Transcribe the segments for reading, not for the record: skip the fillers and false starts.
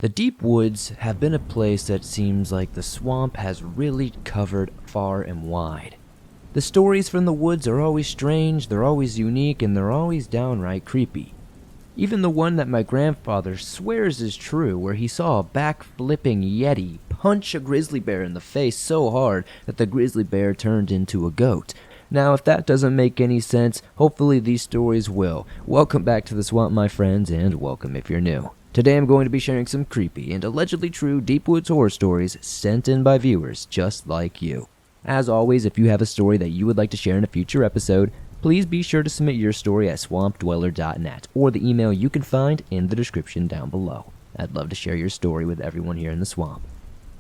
The deep woods have been a place that seems like the swamp has really covered far and wide. The stories from the woods are always strange, they're always unique, and they're always downright creepy. Even the one that my grandfather swears is true, where he saw a back-flipping yeti punch a grizzly bear in the face so hard that the grizzly bear turned into a goat. Now, if that doesn't make any sense, hopefully these stories will. Welcome back to the swamp, my friends, and welcome if you're new. Today I'm going to be sharing some creepy and allegedly true deep woods horror stories sent in by viewers just like you. As always, if you have a story that you would like to share in a future episode, please be sure to submit your story at swampdweller.net or the email you can find in the description down below. I'd love to share your story with everyone here in the swamp.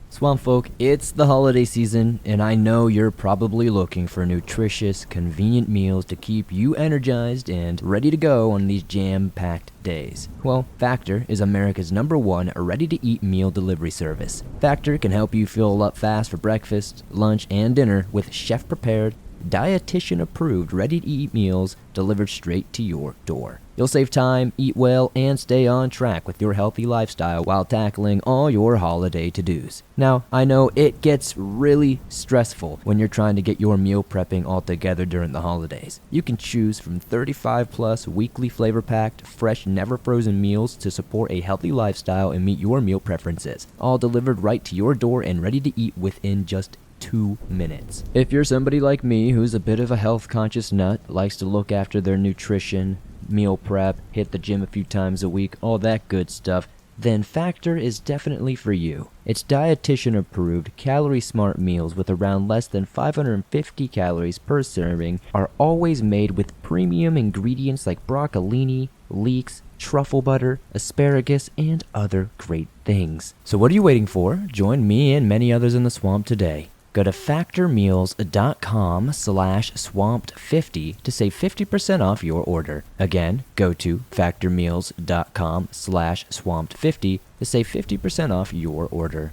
Swamp folk, it's the holiday season, and I know you're probably looking for nutritious, convenient meals to keep you energized and ready to go on these jam-packed days. Well, Factor is America's #1 ready-to-eat meal delivery service. Factor can help you fill up fast for breakfast, lunch, and dinner with chef-prepared, dietitian-approved, ready-to-eat meals delivered straight to your door. You'll save time, eat well, and stay on track with your healthy lifestyle while tackling all your holiday to-dos. Now, I know it gets really stressful when you're trying to get your meal prepping all together during the holidays. You can choose from 35+ weekly flavor-packed, fresh, never-frozen meals to support a healthy lifestyle and meet your meal preferences, all delivered right to your door and ready to eat within just 2 minutes. If you're somebody like me who's a bit of a health-conscious nut, likes to look after their nutrition, meal prep, hit the gym a few times a week, all that good stuff, then Factor is definitely for you. It's dietitian-approved, calorie-smart meals with around less than 550 calories per serving are always made with premium ingredients like broccolini, leeks, truffle butter, asparagus, and other great things. So what are you waiting for? Join me and many others in the swamp today. Go to factormeals.com/swamped50 to save 50% off your order. Again, go to factormeals.com/swamped50 to save 50% off your order.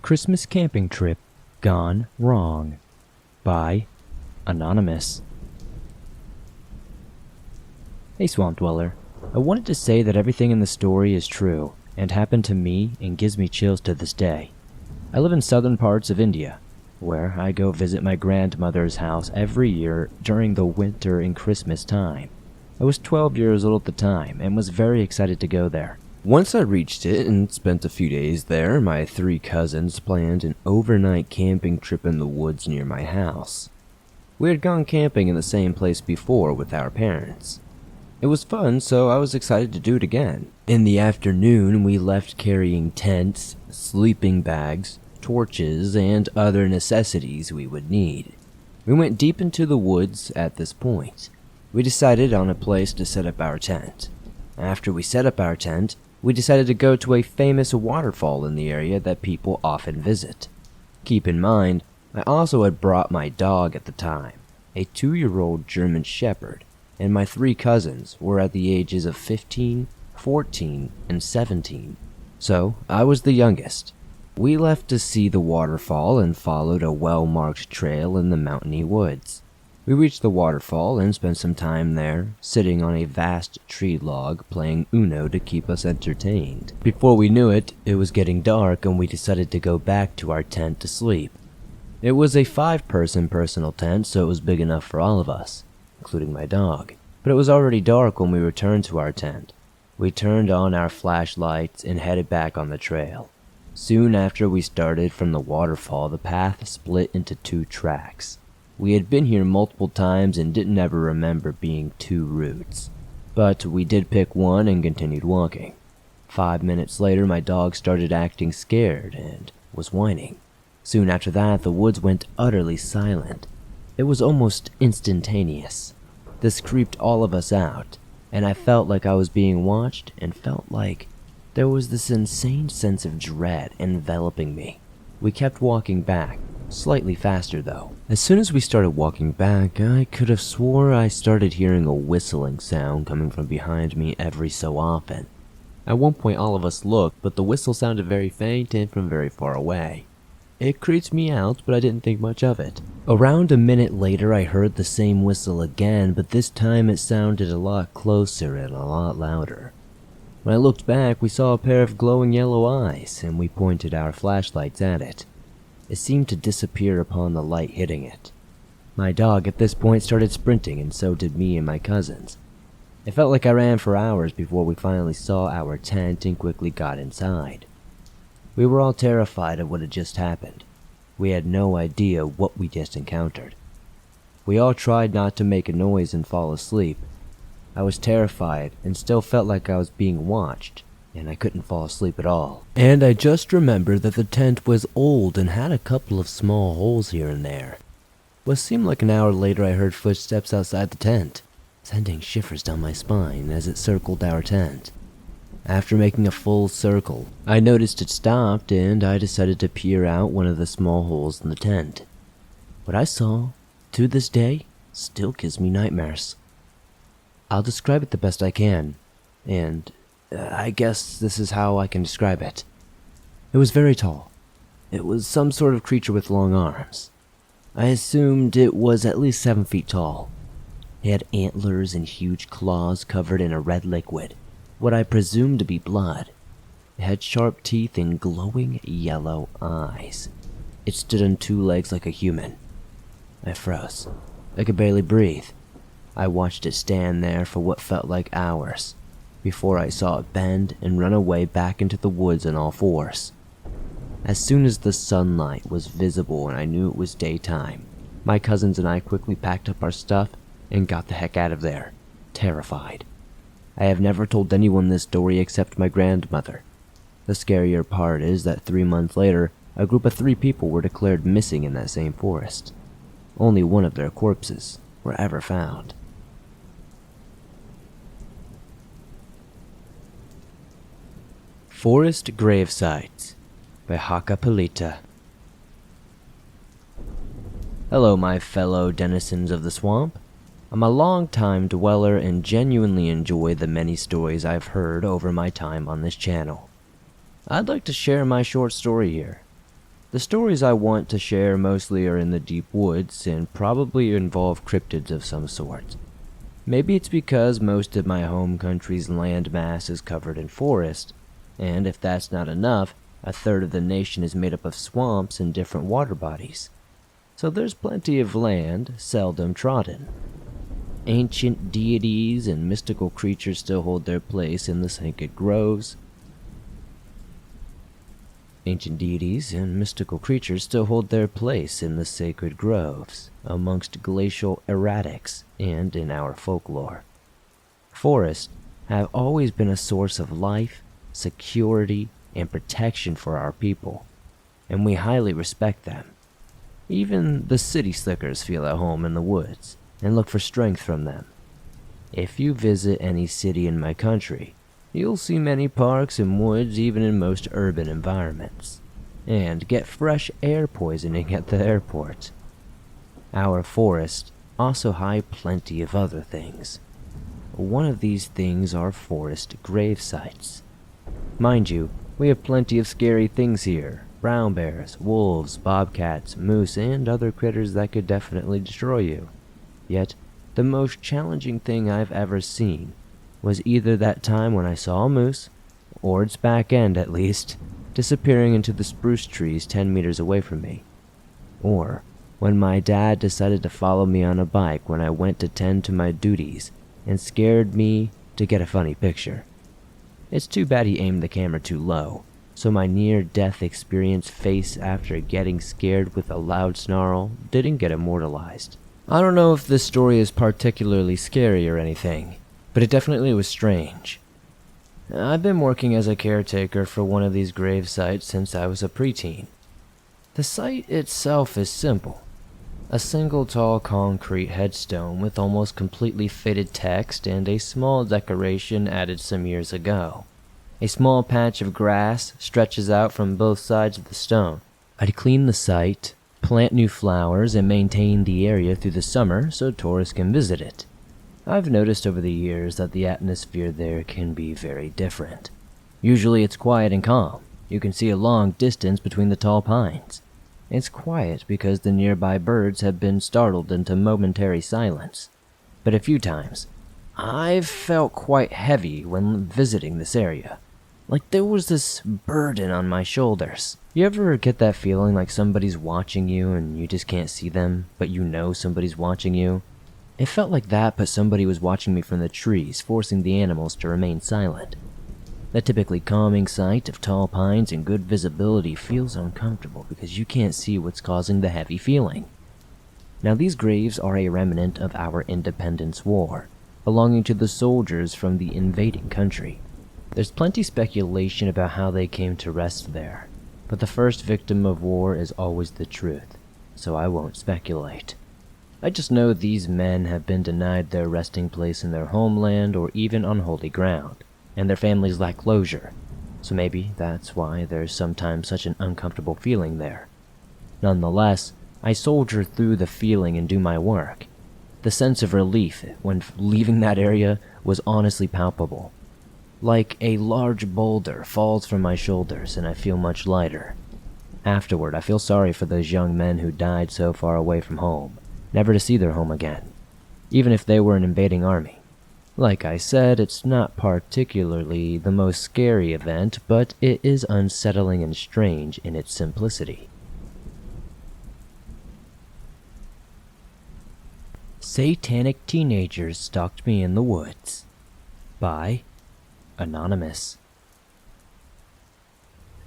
Christmas Camping Trip Gone Wrong by Anonymous. Hey Swamp Dweller, I wanted to say that everything in the story is true and happened to me and gives me chills to this day. I live in southern parts of India, where I go visit my grandmother's house every year during the winter and Christmas time. I was 12 years old at the time and was very excited to go there. Once I reached it and spent a few days there, my 3 cousins planned an overnight camping trip in the woods near my house. We had gone camping in the same place before with our parents. It was fun, so I was excited to do it again. In the afternoon, we left carrying tents, sleeping bags, torches, and other necessities we would need. We went deep into the woods at this point. We decided on a place to set up our tent. After we set up our tent, we decided to go to a famous waterfall in the area that people often visit. Keep in mind, I also had brought my dog at the time, a 2-year-old German Shepherd, and my 3 cousins were at the ages of 15, 14, and 17. So, I was the youngest. We left to see the waterfall and followed a well-marked trail in the mountainy woods. We reached the waterfall and spent some time there, sitting on a vast tree log playing Uno to keep us entertained. Before we knew it, it was getting dark and we decided to go back to our tent to sleep. It was a 5-person personal tent, so it was big enough for all of us, including my dog. But it was already dark when we returned to our tent. We turned on our flashlights and headed back on the trail. Soon after we started from the waterfall, the path split into 2 tracks. We had been here multiple times and didn't ever remember being 2 routes. But we did pick one and continued walking. 5 minutes later, my dog started acting scared and was whining. Soon after that, the woods went utterly silent. It was almost instantaneous. This creeped all of us out, and I felt like I was being watched and felt like there was this insane sense of dread enveloping me. We kept walking back, slightly faster though. As soon as we started walking back, I could have swore I started hearing a whistling sound coming from behind me every so often. At one point all of us looked, but the whistle sounded very faint and from very far away. It creeped me out, but I didn't think much of it. Around a minute later, I heard the same whistle again, but this time it sounded a lot closer and a lot louder. When I looked back, we saw a pair of glowing yellow eyes, and we pointed our flashlights at it. It seemed to disappear upon the light hitting it. My dog at this point started sprinting, and so did me and my cousins. It felt like I ran for hours before we finally saw our tent and quickly got inside. We were all terrified of what had just happened. We had no idea what we just encountered. We all tried not to make a noise and fall asleep. I was terrified and still felt like I was being watched, and I couldn't fall asleep at all. And I just remembered that the tent was old and had a couple of small holes here and there. What seemed like an hour later, I heard footsteps outside the tent, sending shivers down my spine as it circled our tent. After making a full circle, I noticed it stopped, and I decided to peer out one of the small holes in the tent. What I saw, to this day, still gives me nightmares. I'll describe it the best I can, and I guess this is how I can describe it. It was very tall. It was some sort of creature with long arms. I assumed it was at least 7 feet tall. It had antlers and huge claws covered in a red liquid, what I presumed to be blood. It had sharp teeth and glowing yellow eyes. It stood on 2 legs like a human. I froze. I could barely breathe. I watched it stand there for what felt like hours, before I saw it bend and run away back into the woods on all fours. As soon as the sunlight was visible and I knew it was daytime, my cousins and I quickly packed up our stuff and got the heck out of there, terrified. I have never told anyone this story except my grandmother. The scarier part is that 3 months later, a group of 3 people were declared missing in that same forest. Only one of their corpses were ever found. Forest Gravesites by Hakkapeliitta. Hello, my fellow denizens of the swamp. I'm a long-time dweller and genuinely enjoy the many stories I've heard over my time on this channel. I'd like to share my short story here. The stories I want to share mostly are in the deep woods and probably involve cryptids of some sort. Maybe it's because most of my home country's land mass is covered in forest, and if that's not enough, a third of the nation is made up of swamps and different water bodies. So there's plenty of land seldom trodden. Ancient deities and mystical creatures still hold their place in the sacred groves. Amongst glacial erratics and in our folklore. Forests have always been a source of life, security, and protection for our people, and we highly respect them. Even the city slickers feel at home in the woods and look for strength from them. If you visit any city in my country, you'll see many parks and woods even in most urban environments, and get fresh air poisoning at the airport. Our forests also hide plenty of other things. One of these things are forest gravesites. Mind you, we have plenty of scary things here. Brown bears, wolves, bobcats, moose, and other critters that could definitely destroy you. Yet, the most challenging thing I've ever seen was either that time when I saw a moose, or its back end at least, disappearing into the spruce trees 10 meters away from me. Or when my dad decided to follow me on a bike when I went to tend to my duties and scared me to get a funny picture. It's too bad he aimed the camera too low, so my near-death experience face after getting scared with a loud snarl didn't get immortalized. I don't know if this story is particularly scary or anything, but it definitely was strange. I've been working as a caretaker for one of these grave sites since I was a preteen. The site itself is simple. A single tall concrete headstone with almost completely faded text and a small decoration added some years ago. A small patch of grass stretches out from both sides of the stone. I'd clean the site, plant new flowers, and maintain the area through the summer so tourists can visit it. I've noticed over the years that the atmosphere there can be very different. Usually it's quiet and calm. You can see a long distance between the tall pines. It's quiet because the nearby birds have been startled into momentary silence. But a few times, I've felt quite heavy when visiting this area. Like there was this burden on my shoulders. You ever get that feeling like somebody's watching you and you just can't see them, but you know somebody's watching you? It felt like that, but somebody was watching me from the trees, forcing the animals to remain silent. That typically calming sight of tall pines and good visibility feels uncomfortable because you can't see what's causing the heavy feeling. Now these graves are a remnant of our Independence War, belonging to the soldiers from the invading country. There's plenty speculation about how they came to rest there, but the first victim of war is always the truth, so I won't speculate. I just know these men have been denied their resting place in their homeland or even on holy ground, and their families lack closure, so maybe that's why there's sometimes such an uncomfortable feeling there. Nonetheless, I soldier through the feeling and do my work. The sense of relief when leaving that area was honestly palpable. Like a large boulder falls from my shoulders and I feel much lighter. Afterward, I feel sorry for those young men who died so far away from home, never to see their home again, even if they were an invading army. Like I said, it's not particularly the most scary event, but it is unsettling and strange in its simplicity. Satanic Teenagers Stalked Me in the Woods by Anonymous.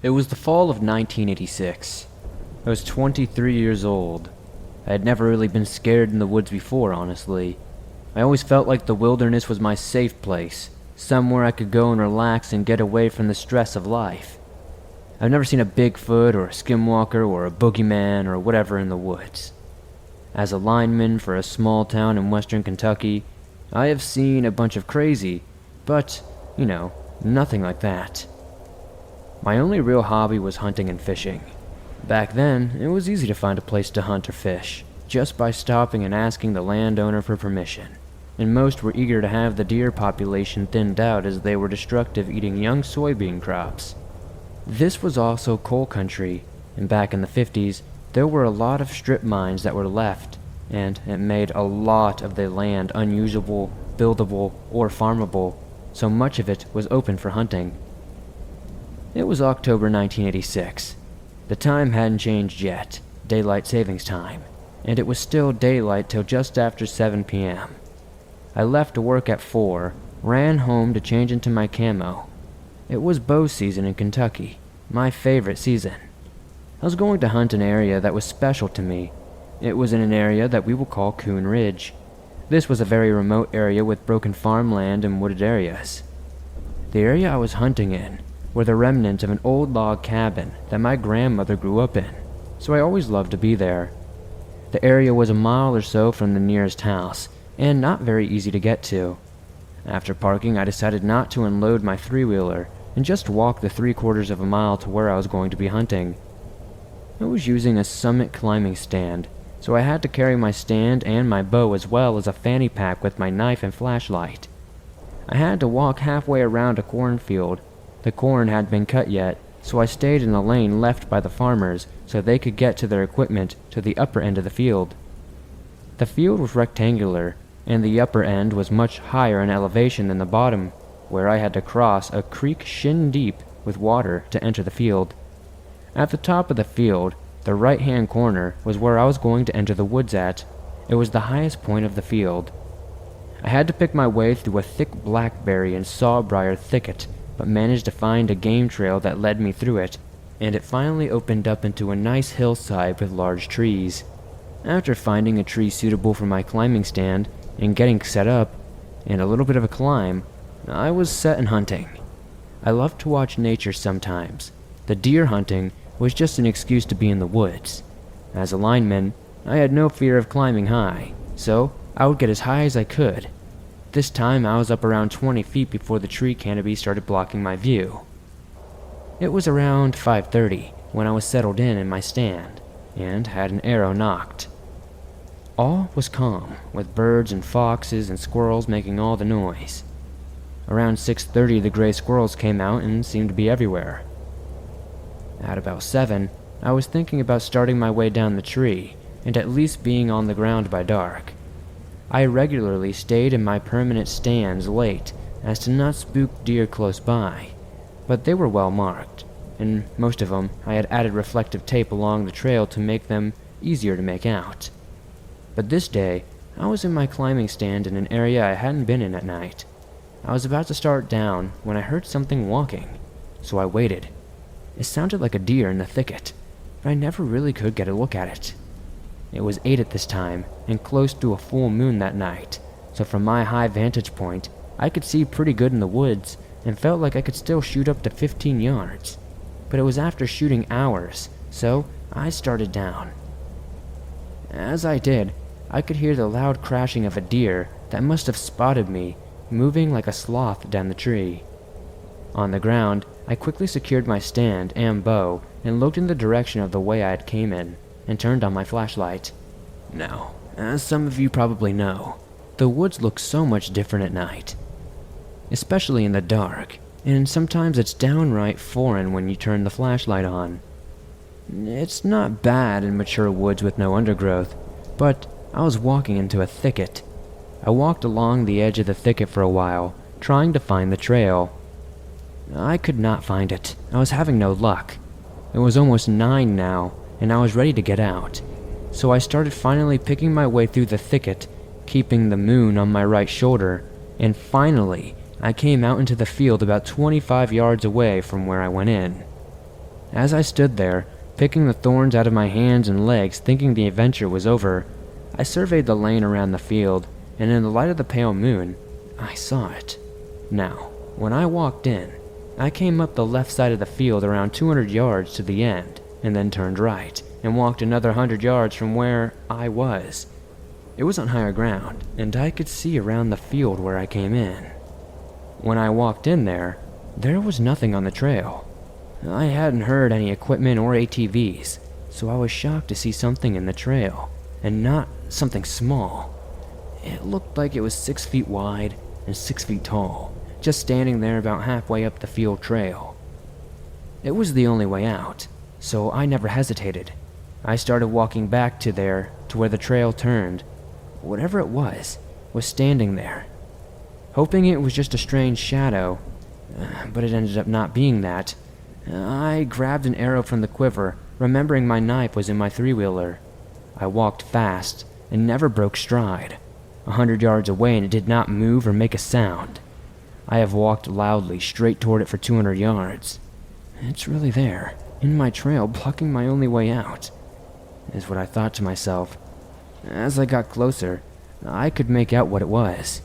It was the fall of 1986. I was 23 years old. I had never really been scared in the woods before, honestly. I always felt like the wilderness was my safe place, somewhere I could go and relax and get away from the stress of life. I've never seen a Bigfoot or a skinwalker or a boogeyman or whatever in the woods. As a lineman for a small town in western Kentucky, I have seen a bunch of crazy, but, nothing like that. My only real hobby was hunting and fishing. Back then, it was easy to find a place to hunt or fish, just by stopping and asking the landowner for permission, and most were eager to have the deer population thinned out as they were destructive, eating young soybean crops. This was also coal country, and back in the 50s, there were a lot of strip mines that were left, and it made a lot of the land unusable, buildable, or farmable, so much of it was open for hunting. It was October 1986. The time hadn't changed yet, daylight savings time, and it was still daylight till just after 7 p.m. I left to work at 4, ran home to change into my camo. It was bow season in Kentucky, my favorite season. I was going to hunt an area that was special to me. It was in an area that we will call Coon Ridge. This was a very remote area with broken farmland and wooded areas. The area I was hunting in were the remnants of an old log cabin that my grandmother grew up in, so I always loved to be there. The area was a mile or so from the nearest house, and not very easy to get to. After parking, I decided not to unload my three-wheeler and just walk the 3/4 of a mile to where I was going to be hunting. I was using a summit climbing stand, so I had to carry my stand and my bow as well as a fanny pack with my knife and flashlight. I had to walk halfway around a cornfield. The corn hadn't been cut yet, so I stayed in the lane left by the farmers so they could get to their equipment to the upper end of the field. The field was rectangular, and the upper end was much higher in elevation than the bottom, where I had to cross a creek shin deep with water to enter the field. At the top of the field, the right-hand corner was where I was going to enter the woods at. It was the highest point of the field. I had to pick my way through a thick blackberry and sawbriar thicket, but managed to find a game trail that led me through it, and it finally opened up into a nice hillside with large trees. After finding a tree suitable for my climbing stand and getting set up, and a little bit of a climb, I was set and hunting. I love to watch nature sometimes. The deer hunting was just an excuse to be in the woods. As a lineman, I had no fear of climbing high, so I would get as high as I could. This time I was up around 20 feet before the tree canopy started blocking my view. It was around 5:30 when I was settled in my stand, and had an arrow nocked. All was calm, with birds and foxes and squirrels making all the noise. Around 6:30 the gray squirrels came out and seemed to be everywhere. At about 7, I was thinking about starting my way down the tree, and at least being on the ground by dark. I regularly stayed in my permanent stands late as to not spook deer close by, but they were well marked, and most of them I had added reflective tape along the trail to make them easier to make out. But this day, I was in my climbing stand in an area I hadn't been in at night. I was about to start down when I heard something walking, so I waited. It sounded like a deer in the thicket, but I never really could get a look at it. It was 8 at this time, and close to a full moon that night, so from my high vantage point, I could see pretty good in the woods, and felt like I could still shoot up to 15 yards. But it was after shooting hours, so I started down. As I did, I could hear the loud crashing of a deer that must have spotted me, moving like a sloth down the tree. On the ground, I quickly secured my stand and bow and looked in the direction of the way I had came in, and turned on my flashlight. Now, as some of you probably know, the woods look so much different at night, especially in the dark, and sometimes it's downright foreign when you turn the flashlight on. It's not bad in mature woods with no undergrowth, but I was walking into a thicket. I walked along the edge of the thicket for a while, trying to find the trail. I could not find it. I was having no luck. It was almost 9 now, and I was ready to get out. So I started finally picking my way through the thicket, keeping the moon on my right shoulder, and finally, I came out into the field about 25 yards away from where I went in. As I stood there, picking the thorns out of my hands and legs, thinking the adventure was over, I surveyed the lane around the field, and in the light of the pale moon, I saw it. Now, when I walked in, I came up the left side of the field around 200 yards to the end, and then turned right, and walked another 100 yards from where I was. It was on higher ground, and I could see around the field where I came in. When I walked in there was nothing on the trail. I hadn't heard any equipment or ATVs, so I was shocked to see something in the trail, and not something small. It looked like it was 6 feet wide and 6 feet tall, just standing there about halfway up the field trail. It was the only way out, so I never hesitated. I started walking back to where the trail turned. Whatever it was standing there. Hoping it was just a strange shadow, but it ended up not being that. I grabbed an arrow from the quiver, remembering my knife was in my 3-wheeler. I walked fast and never broke stride. 100 yards away and it did not move or make a sound. I have walked loudly straight toward it for 200 yards. It's really there, in my trail, blocking my only way out, is what I thought to myself. As I got closer, I could make out what it was.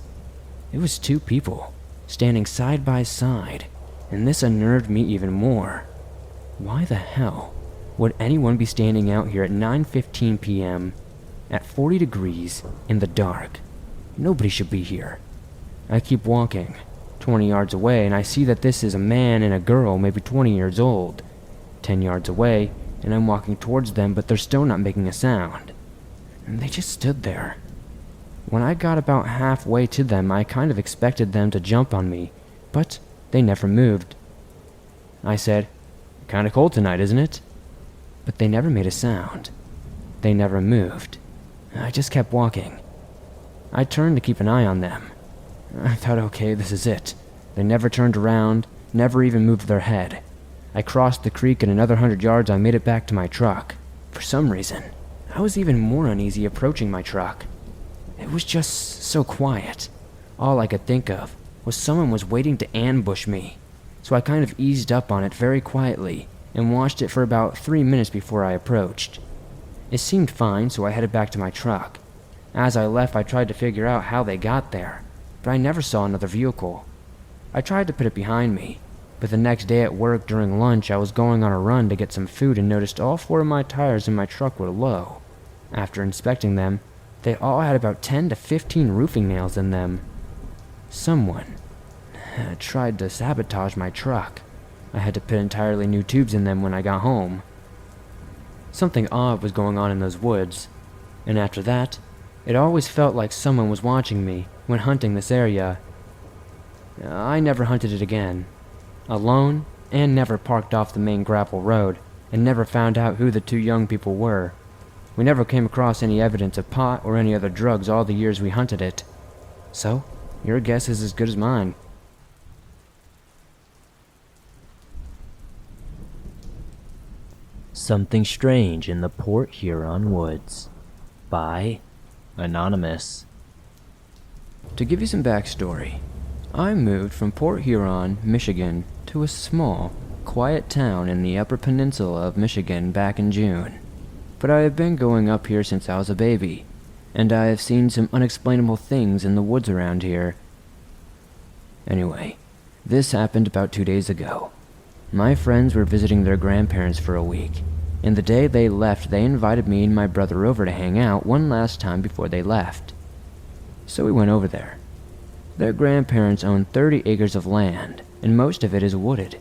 It was 2 people, standing side by side, and this unnerved me even more. Why the hell would anyone be standing out here at 9:15 p.m., at 40 degrees, in the dark? Nobody should be here. I keep walking, 20 yards away, and I see that this is a man and a girl, maybe 20 years old. 10 yards away, and I'm walking towards them, but they're still not making a sound. And they just stood there. When I got about halfway to them, I kind of expected them to jump on me, but they never moved. I said, "Kinda cold tonight, isn't it?" But they never made a sound. They never moved. I just kept walking. I turned to keep an eye on them. I thought, okay, this is it. They never turned around, never even moved their head. I crossed the creek and another 100 yards I made it back to my truck. For some reason, I was even more uneasy approaching my truck. It was just so quiet. All I could think of was someone was waiting to ambush me. So I kind of eased up on it very quietly and watched it for about 3 minutes before I approached. It seemed fine, so I headed back to my truck. As I left, I tried to figure out how they got there, but I never saw another vehicle. I tried to put it behind me, but the next day at work during lunch, I was going on a run to get some food and noticed all 4 of my tires in my truck were low. After inspecting them, they all had about 10 to 15 roofing nails in them. Someone tried to sabotage my truck. I had to put entirely new tubes in them when I got home. Something odd was going on in those woods, and after that, it always felt like someone was watching me when hunting this area. I never hunted it again, alone, and never parked off the main gravel road, and never found out who the 2 young people were. We never came across any evidence of pot or any other drugs all the years we hunted it. So, your guess is as good as mine. Something Strange in the Port Huron Woods by Anonymous. To give you some backstory, I moved from Port Huron, Michigan, to a small, quiet town in the Upper Peninsula of Michigan back in June. But I have been going up here since I was a baby, and I have seen some unexplainable things in the woods around here. Anyway, this happened about 2 days ago. My friends were visiting their grandparents for a week, and the day they left, they invited me and my brother over to hang out one last time before they left. So we went over there. Their grandparents own 30 acres of land, and most of it is wooded.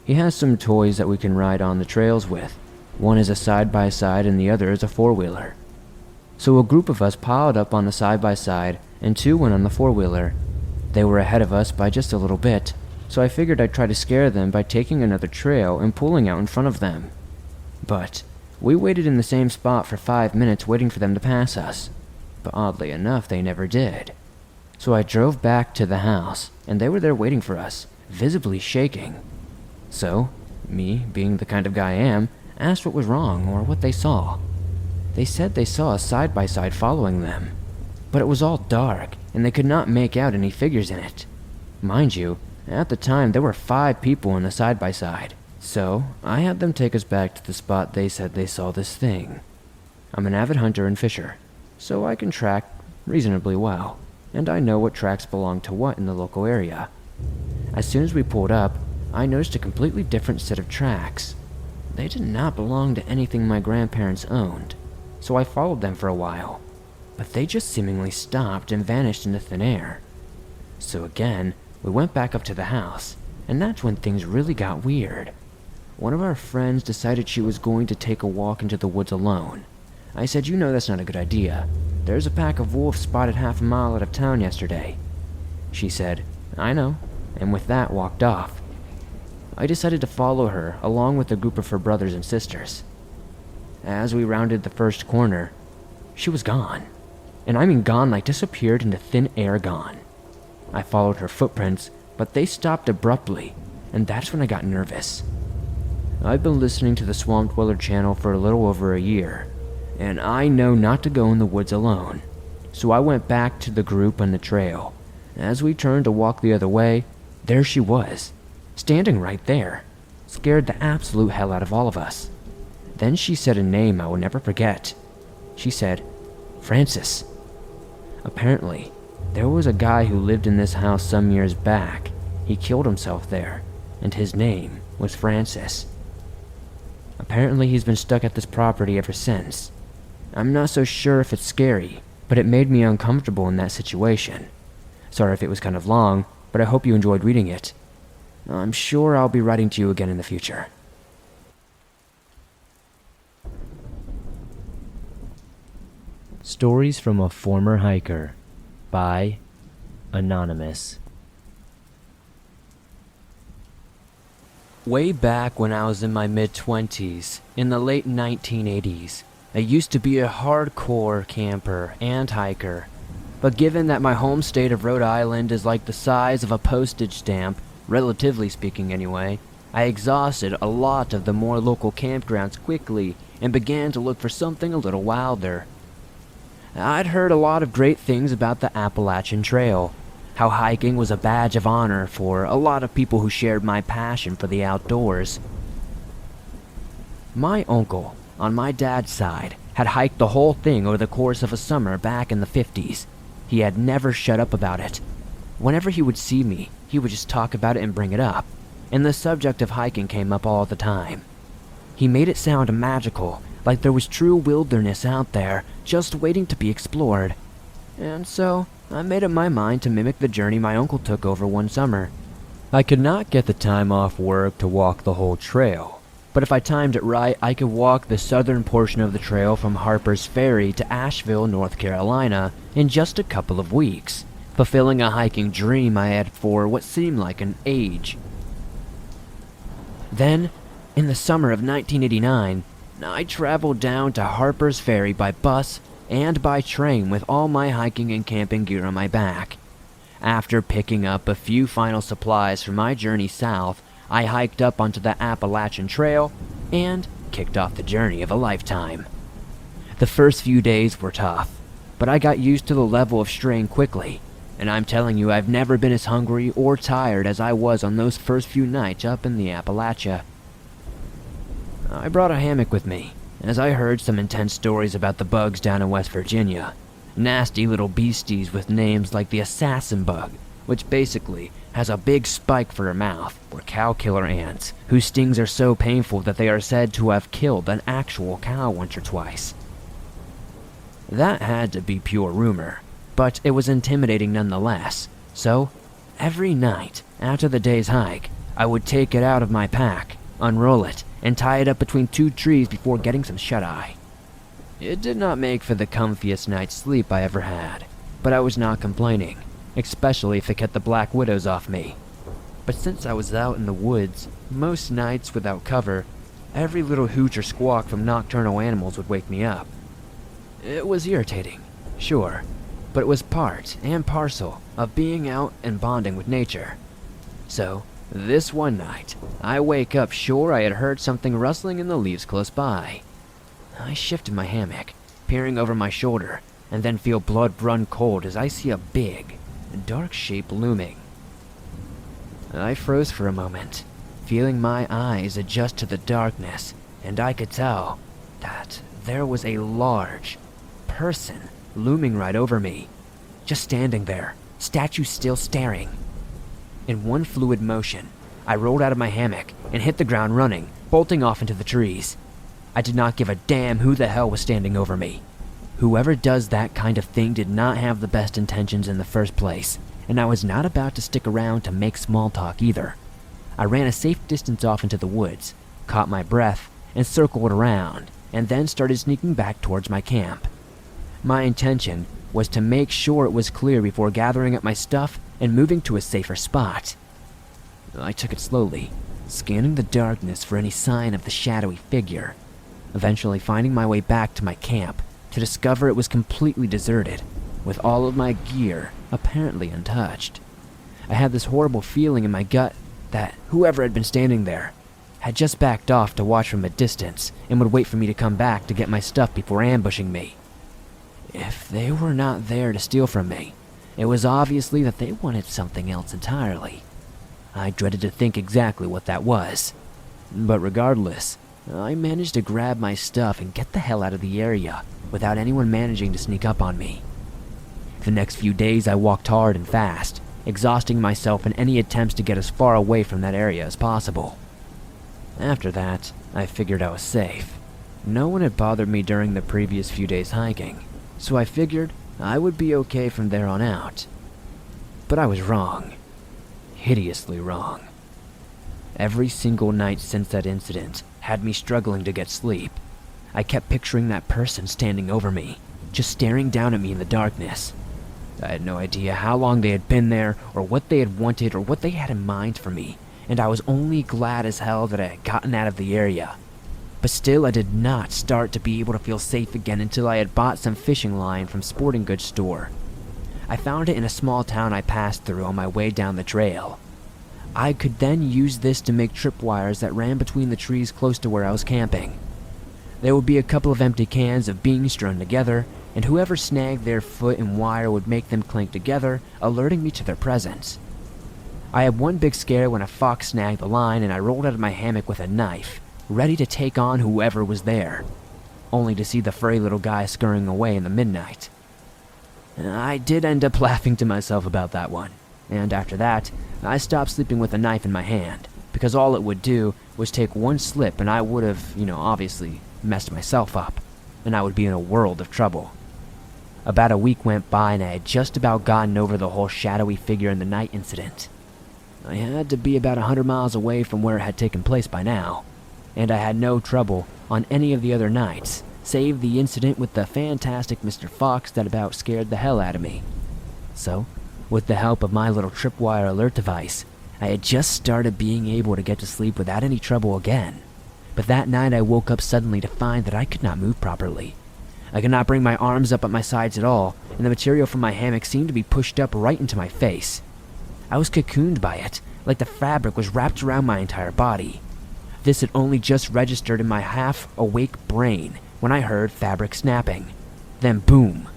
He has some toys that we can ride on the trails with. One is a side-by-side and the other is a four-wheeler. So a group of us piled up on the side-by-side, and 2 went on the four-wheeler. They were ahead of us by just a little bit, so I figured I'd try to scare them by taking another trail and pulling out in front of them. But we waited in the same spot for 5 minutes waiting for them to pass us. But oddly enough, they never did. So I drove back to the house, and they were there waiting for us, visibly shaking. So, me, being the kind of guy I am, asked what was wrong or what they saw. They said they saw a side-by-side following them, but it was all dark, and they could not make out any figures in it. Mind you, at the time there were 5 people in the side-by-side, so I had them take us back to the spot they said they saw this thing. I'm an avid hunter and fisher, so I can track reasonably well, and I know what tracks belong to what in the local area. As soon as we pulled up, I noticed a completely different set of tracks. They did not belong to anything my grandparents owned, so I followed them for a while, but they just seemingly stopped and vanished into thin air. So again, we went back up to the house, and that's when things really got weird. One of our friends decided she was going to take a walk into the woods alone. I said, "You know that's not a good idea. There's a pack of wolves spotted half a mile out of town yesterday." She said, "I know," and with that walked off. I decided to follow her along with a group of her brothers and sisters. As we rounded the first corner, she was gone. And I mean gone, like disappeared into thin air gone. I followed her footprints, but they stopped abruptly, and that's when I got nervous. I've been listening to the Swamp Dweller channel for a little over a year, and I know not to go in the woods alone. So I went back to the group on the trail. As we turned to walk the other way, there she was, standing right there. Scared the absolute hell out of all of us. Then she said a name I will never forget. She said, "Francis." Apparently, there was a guy who lived in this house some years back. He killed himself there, and his name was Francis. Apparently he's been stuck at this property ever since. I'm not so sure if it's scary, but it made me uncomfortable in that situation. Sorry if it was kind of long, but I hope you enjoyed reading it. I'm sure I'll be writing to you again in the future. Stories from a Former Hiker by Anonymous. Way back when I was in my mid-20s, in the late 1980s, I used to be a hardcore camper and hiker. But given that my home state of Rhode Island is like the size of a postage stamp, relatively speaking anyway, I exhausted a lot of the more local campgrounds quickly and began to look for something a little wilder. I'd heard a lot of great things about the Appalachian Trail, how hiking was a badge of honor for a lot of people who shared my passion for the outdoors. My uncle, on my dad's side, had hiked the whole thing over the course of a summer back in the 50s. He had never shut up about it. Whenever he would see me, he would just talk about it and bring it up, and the subject of hiking came up all the time. He made it sound magical, like there was true wilderness out there, just waiting to be explored. And so, I made up my mind to mimic the journey my uncle took over one summer. I could not get the time off work to walk the whole trail, but if I timed it right, I could walk the southern portion of the trail from Harper's Ferry to Asheville, North Carolina, in just a couple of weeks, fulfilling a hiking dream I had for what seemed like an age. Then, in the summer of 1989, I traveled down to Harper's Ferry by bus and by train with all my hiking and camping gear on my back. After picking up a few final supplies for my journey south, I hiked up onto the Appalachian Trail and kicked off the journey of a lifetime. The first few days were tough, but I got used to the level of strain quickly, and I'm telling you, I've never been as hungry or tired as I was on those first few nights up in the Appalachia. I brought a hammock with me, as I heard some intense stories about the bugs down in West Virginia. Nasty little beasties with names like the assassin bug, which basically has a big spike for a mouth, or cow killer ants, whose stings are so painful that they are said to have killed an actual cow once or twice. That had to be pure rumor, but it was intimidating nonetheless, so every night after the day's hike, I would take it out of my pack, unroll it, and tie it up between two trees before getting some shut-eye. It did not make for the comfiest night's sleep I ever had, but I was not complaining, especially if it kept the black widows off me. But since I was out in the woods, most nights without cover, every little hoot or squawk from nocturnal animals would wake me up. It was irritating, sure, but it was part and parcel of being out and bonding with nature. So, this one night, I wake up sure I had heard something rustling in the leaves close by. I shifted my hammock, peering over my shoulder, and then feel blood run cold as I see a big, dark shape looming. I froze for a moment, feeling my eyes adjust to the darkness, and I could tell that there was a large person looming right over me, just standing there, statue still staring. In one fluid motion, I rolled out of my hammock and hit the ground running, bolting off into the trees. I did not give a damn who the hell was standing over me. Whoever does that kind of thing did not have the best intentions in the first place, and I was not about to stick around to make small talk either. I ran a safe distance off into the woods, caught my breath, and circled around, and then started sneaking back towards my camp. My intention was to make sure it was clear before gathering up my stuff and moving to a safer spot. I took it slowly, scanning the darkness for any sign of the shadowy figure, eventually finding my way back to my camp to discover it was completely deserted, with all of my gear apparently untouched. I had this horrible feeling in my gut that whoever had been standing there had just backed off to watch from a distance and would wait for me to come back to get my stuff before ambushing me. If they were not there to steal from me, it was obviously that they wanted something else entirely. I dreaded to think exactly what that was. But regardless, I managed to grab my stuff and get the hell out of the area without anyone managing to sneak up on me. The next few days I walked hard and fast, exhausting myself in any attempts to get as far away from that area as possible. After that, I figured I was safe. No one had bothered me during the previous few days hiking, so I figured I would be okay from there on out. But I was wrong. Hideously wrong. Every single night since that incident had me struggling to get sleep. I kept picturing that person standing over me, just staring down at me in the darkness. I had no idea how long they had been there, or what they had wanted, or what they had in mind for me, and I was only glad as hell that I had gotten out of the area. But still, I did not start to be able to feel safe again until I had bought some fishing line from sporting goods store. I found it in a small town I passed through on my way down the trail. I could then use this to make tripwires that ran between the trees close to where I was camping. There would be a couple of empty cans of beans strewn together, and whoever snagged their foot in wire would make them clink together, alerting me to their presence. I had one big scare when a fox snagged the line and I rolled out of my hammock with a knife, ready to take on whoever was there, only to see the furry little guy scurrying away in the midnight. I did end up laughing to myself about that one, and after that, I stopped sleeping with a knife in my hand, because all it would do was take one slip and I would have, obviously messed myself up, and I would be in a world of trouble. About a week went by and I had just about gotten over the whole shadowy figure in the night incident. I had to be about 100 miles away from where it had taken place by now, and I had no trouble on any of the other nights, save the incident with the fantastic Mr. Fox that about scared the hell out of me. So, with the help of my little tripwire alert device, I had just started being able to get to sleep without any trouble again. But that night I woke up suddenly to find that I could not move properly. I could not bring my arms up at my sides at all, and the material from my hammock seemed to be pushed up right into my face. I was cocooned by it, like the fabric was wrapped around my entire body. This had only just registered in my half-awake brain when I heard fabric snapping. Then boom!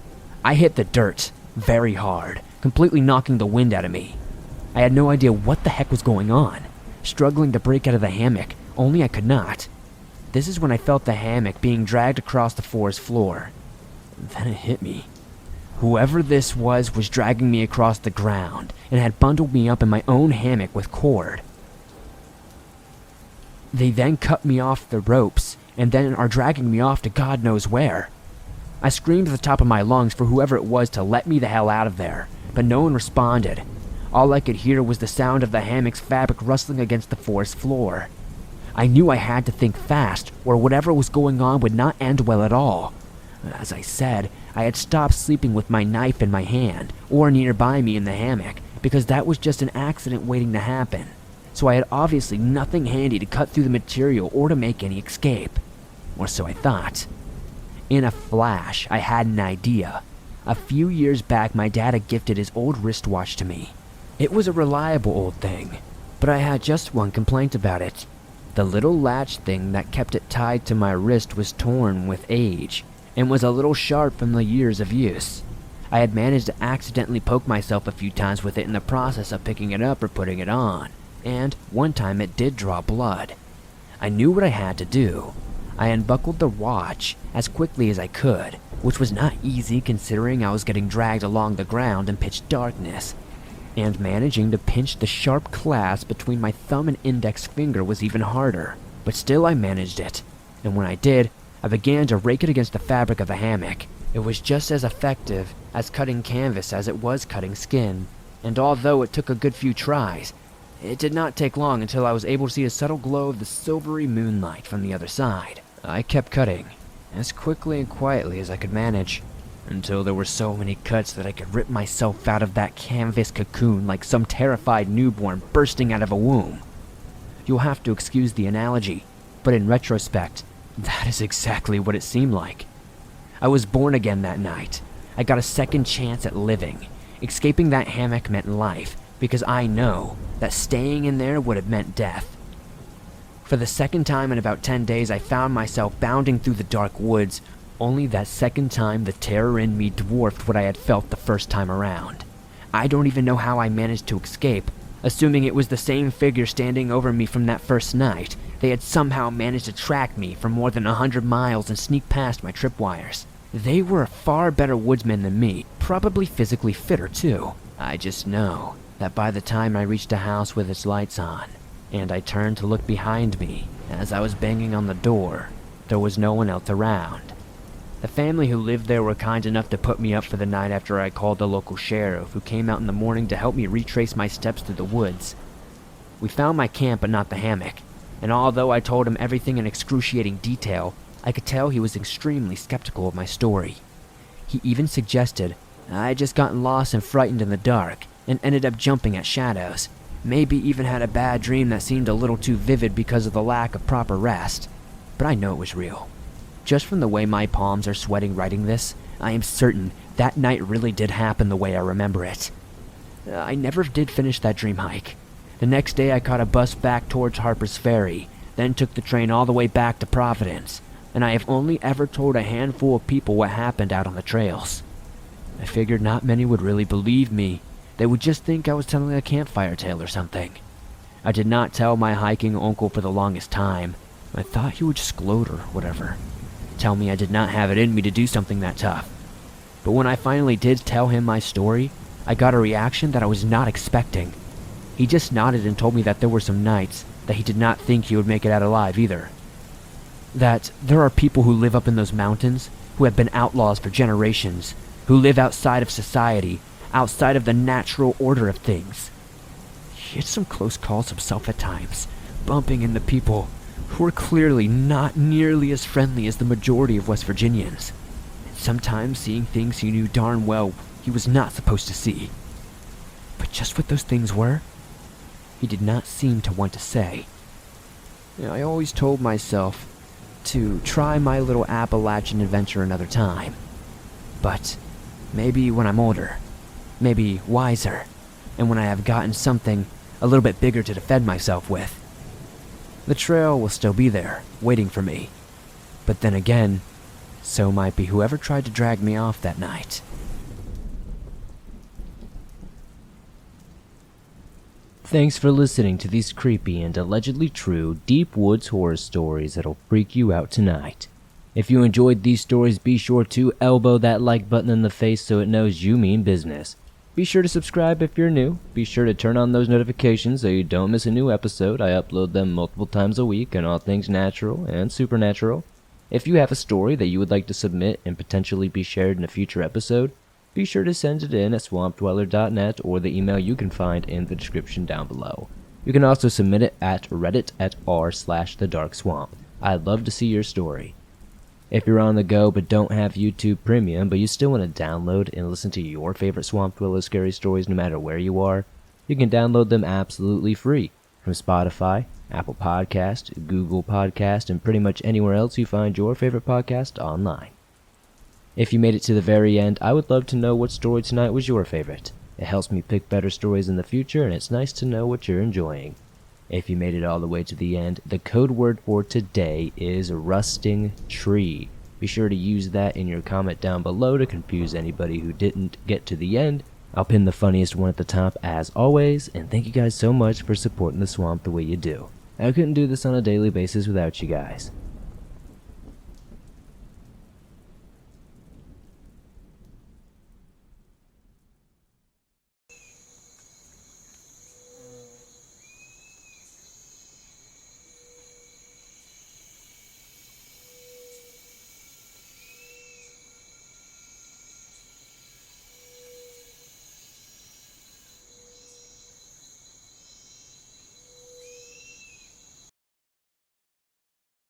I hit the dirt, very hard, completely knocking the wind out of me. I had no idea what the heck was going on, struggling to break out of the hammock, only I could not. This is when I felt the hammock being dragged across the forest floor. Then it hit me. Whoever this was dragging me across the ground and had bundled me up in my own hammock with cord. They then cut me off the ropes and then are dragging me off to God knows where. I screamed at the top of my lungs for whoever it was to let me the hell out of there, but no one responded. All I could hear was the sound of the hammock's fabric rustling against the forest floor. I knew I had to think fast, or whatever was going on would not end well at all. As I said, I had stopped sleeping with my knife in my hand, or nearby me in the hammock, because that was just an accident waiting to happen. So I had obviously nothing handy to cut through the material or to make any escape. Or so I thought. In a flash, I had an idea. A few years back, my dad had gifted his old wristwatch to me. It was a reliable old thing, but I had just one complaint about it. The little latch thing that kept it tied to my wrist was torn with age, and was a little sharp from the years of use. I had managed to accidentally poke myself a few times with it in the process of picking it up or putting it on, and one time it did draw blood. I knew what I had to do. I unbuckled the watch as quickly as I could, which was not easy considering I was getting dragged along the ground in pitch darkness. And managing to pinch the sharp clasp between my thumb and index finger was even harder, but still I managed it, and when I did, I began to rake it against the fabric of the hammock. It was just as effective as cutting canvas as it was cutting skin, and although it took a good few tries, it did not take long until I was able to see a subtle glow of the silvery moonlight from the other side. I kept cutting, as quickly and quietly as I could manage, until there were so many cuts that I could rip myself out of that canvas cocoon like some terrified newborn bursting out of a womb. You'll have to excuse the analogy, but in retrospect, that is exactly what it seemed like. I was born again that night. I got a second chance at living. Escaping that hammock meant life, because I know that staying in there would have meant death. For the second time in about 10 days, I found myself bounding through the dark woods. Only that second time, the terror in me dwarfed what I had felt the first time around. I don't even know how I managed to escape. Assuming it was the same figure standing over me from that first night, they had somehow managed to track me for more than 100 miles and sneak past my tripwires. They were a far better woodsman than me, probably physically fitter too. I just know that by the time I reached a house with its lights on, and I turned to look behind me as I was banging on the door, there was no one else around. The family who lived there were kind enough to put me up for the night after I called the local sheriff, who came out in the morning to help me retrace my steps through the woods. We found my camp but not the hammock, and although I told him everything in excruciating detail, I could tell he was extremely skeptical of my story. He even suggested I had just gotten lost and frightened in the dark, and ended up jumping at shadows. Maybe even had a bad dream that seemed a little too vivid because of the lack of proper rest. But I know it was real. Just from the way my palms are sweating writing this, I am certain that night really did happen the way I remember it. I never did finish that dream hike. The next day I caught a bus back towards Harper's Ferry, then took the train all the way back to Providence, and I have only ever told a handful of people what happened out on the trails. I figured not many would really believe me. They would just think I was telling a campfire tale or something. I did not tell my hiking uncle for the longest time. I thought he would just gloat or whatever. Tell me I did not have it in me to do something that tough. But when I finally did tell him my story, I got a reaction that I was not expecting. He just nodded and told me that there were some nights that he did not think he would make it out alive either. That there are people who live up in those mountains, who have been outlaws for generations, who live outside of society, outside of the natural order of things. He had some close calls himself at times, bumping into people who were clearly not nearly as friendly as the majority of West Virginians, and sometimes seeing things he knew darn well he was not supposed to see. But just what those things were, he did not seem to want to say. I always told myself to try my little Appalachian adventure another time. But maybe when I'm older, maybe wiser, and when I have gotten something a little bit bigger to defend myself with. The trail will still be there, waiting for me. But then again, so might be whoever tried to drag me off that night. Thanks for listening to these creepy and allegedly true deep woods horror stories that'll freak you out tonight. If you enjoyed these stories, be sure to elbow that like button in the face so it knows you mean business. Be sure to subscribe if you're new. Be sure to turn on those notifications so you don't miss a new episode. I upload them multiple times a week on all things natural and supernatural. If you have a story that you would like to submit and potentially be shared in a future episode, be sure to send it in at swampdweller.net or the email you can find in the description down below. You can also submit it at Reddit at r/thedarkswamp. I'd love to see your story. If you're on the go but don't have YouTube Premium, but you still want to download and listen to your favorite Swamp Dweller scary stories no matter where you are, you can download them absolutely free from Spotify, Apple Podcast, Google Podcast, and pretty much anywhere else you find your favorite podcast online. If you made it to the very end, I would love to know what story tonight was your favorite. It helps me pick better stories in the future, and it's nice to know what you're enjoying. If you made it all the way to the end, the code word for today is rusting tree. Be sure to use that in your comment down below to confuse anybody who didn't get to the end. I'll pin the funniest one at the top as always, and thank you guys so much for supporting the swamp the way you do. I couldn't do this on a daily basis without you guys.